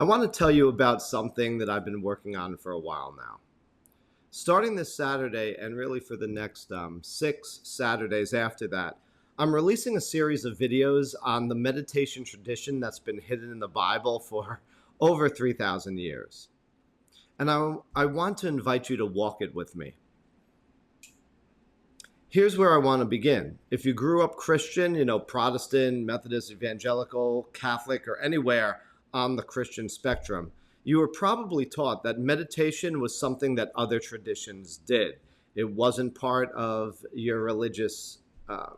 I want to tell you about something that I've been working on for a while now. Starting this Saturday, and really for the next 6 Saturdays after that, I'm releasing a series of videos on the meditation tradition that's been hidden in the Bible for over 3,000 years. And I want to invite you to walk it with me. Here's where I want to begin. If you grew up Christian, Protestant, Methodist, Evangelical, Catholic, or anywhere on the Christian spectrum, you were probably taught that meditation was something that other traditions did. It wasn't part of your religious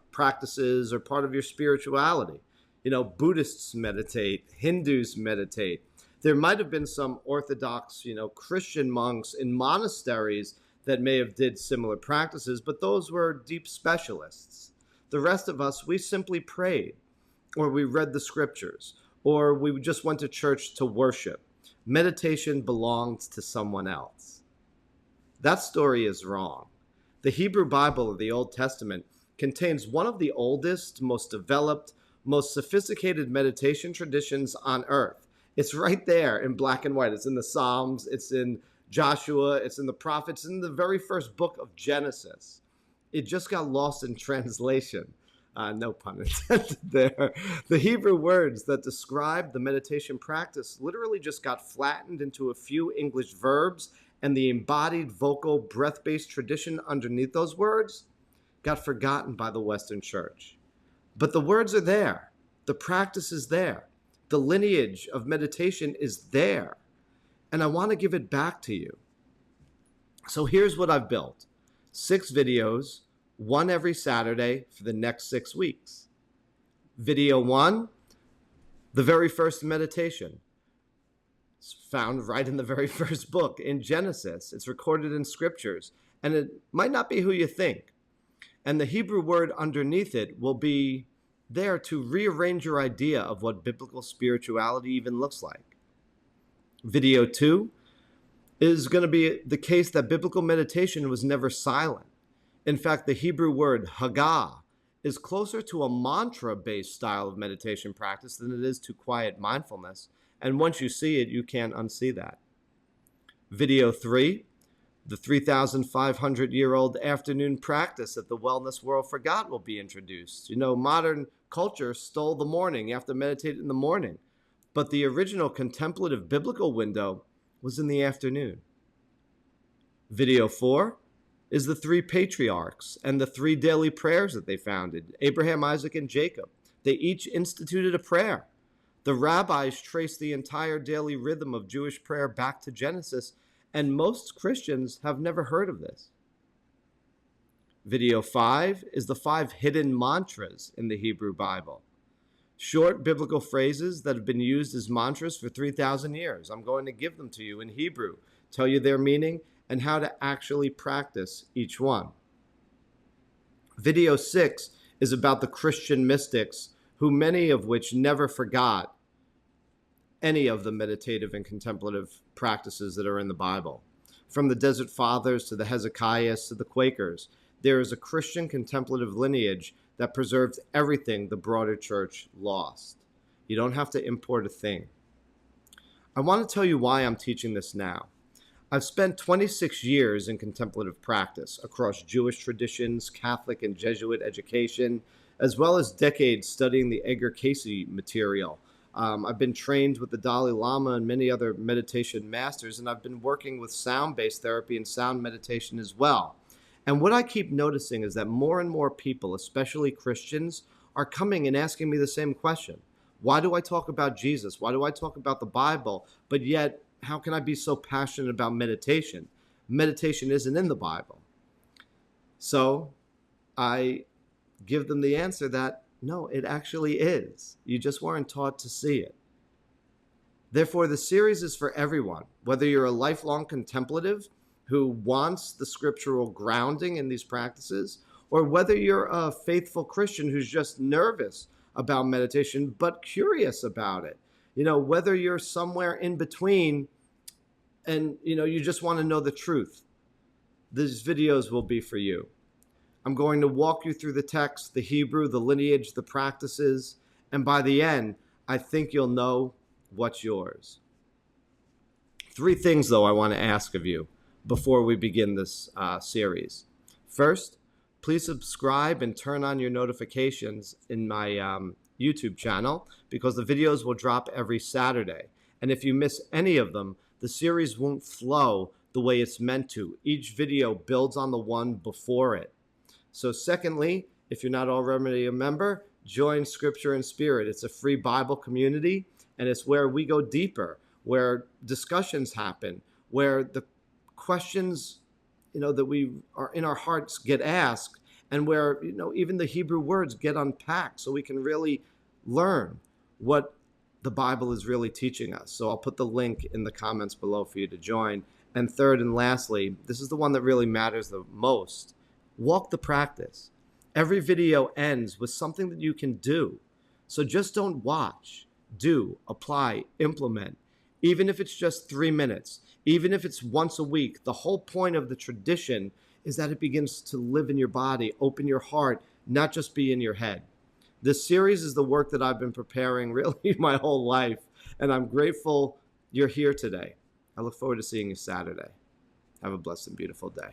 practices or part of your spirituality. Buddhists meditate, Hindus meditate. There might have been some Orthodox, Christian monks in monasteries that may have did similar practices, but those were deep specialists. The rest of us, we simply prayed, or we read the scriptures, or we just went to church to worship. Meditation belonged to someone else. That story is wrong. The Hebrew Bible of the Old Testament contains one of the oldest, most developed, most sophisticated meditation traditions on earth. It's right there in black and white. It's in the Psalms, it's in Joshua, it's in the prophets, in the very first book of Genesis. It just got lost in translation. No pun intended there. The Hebrew words that describe the meditation practice literally just got flattened into a few English verbs, and the embodied vocal breath-based tradition underneath those words got forgotten by the Western Church. But the words are there. The practice is there. The lineage of meditation is there. And I want to give it back to you. So here's what I've built. 6 videos, one every Saturday for the next 6 weeks. Video 1, the very first meditation. It's found right in the very first book in Genesis. It's recorded in scriptures, and it might not be who you think. And the Hebrew word underneath it will be there to rearrange your idea of what biblical spirituality even looks like. Video 2 is going to be the case that biblical meditation was never silent. In fact, the Hebrew word hagah is closer to a mantra-based style of meditation practice than it is to quiet mindfulness. And once you see it, you can't unsee that. Video 3, the 3,500-year-old afternoon practice that the wellness world forgot will be introduced. Modern culture stole the morning. You have to meditate in the morning. But the original contemplative biblical window was in the afternoon. Video 4 is the 3 patriarchs and the 3 daily prayers that they founded, Abraham, Isaac, and Jacob. They each instituted a prayer. The rabbis traced the entire daily rhythm of Jewish prayer back to Genesis, and most Christians have never heard of this. Video 5 is the 5 hidden mantras in the Hebrew Bible. Short biblical phrases that have been used as mantras for 3,000 years. I'm going to give them to you in Hebrew, tell you their meaning, and how to actually practice each one. Video 6 is about the Christian mystics, who many of which never forgot any of the meditative and contemplative practices that are in the Bible. From the Desert Fathers to the Hezekiahs to the Quakers, there is a Christian contemplative lineage that preserves everything the broader church lost. You don't have to import a thing. I want to tell you why I'm teaching this now. I've spent 26 years in contemplative practice across Jewish traditions, Catholic and Jesuit education, as well as decades studying the Edgar Cayce material. I've been trained with the Dalai Lama and many other meditation masters, and I've been working with sound-based therapy and sound meditation as well. And what I keep noticing is that more and more people, especially Christians, are coming and asking me the same question. Why do I talk about Jesus? Why do I talk about the Bible? But yet, how can I be so passionate about meditation? Meditation isn't in the Bible. So I give them the answer that, no, it actually is. You just weren't taught to see it. Therefore, the series is for everyone, whether you're a lifelong contemplative who wants the scriptural grounding in these practices, or whether you're a faithful Christian who's just nervous about meditation but curious about it. Whether you're somewhere in between and, you just want to know the truth. These videos will be for you. I'm going to walk you through the text, the Hebrew, the lineage, the practices, and by the end, I think you'll know what's yours. Three things, though, I want to ask of you before we begin this series. First, please subscribe and turn on your notifications in my YouTube channel, because the videos will drop every Saturday. And if you miss any of them, the series won't flow the way it's meant to. Each video builds on the one before it. So secondly, if you're not already a member, join Scripture and Spirit. It's a free Bible community, and it's where we go deeper, where discussions happen, where the questions, that we are in our hearts get asked, and where, even the Hebrew words get unpacked so we can really learn what the Bible is really teaching us. So I'll put the link in the comments below for you to join. And third and lastly, this is the one that really matters the most. Walk the practice. Every video ends with something that you can do. So just don't watch. Do, apply, implement. Even if it's just 3 minutes, even if it's once a week, the whole point of the tradition is that it begins to live in your body, open your heart, not just be in your head. This series is the work that I've been preparing really my whole life, and I'm grateful you're here today. I look forward to seeing you Saturday. Have a blessed and beautiful day.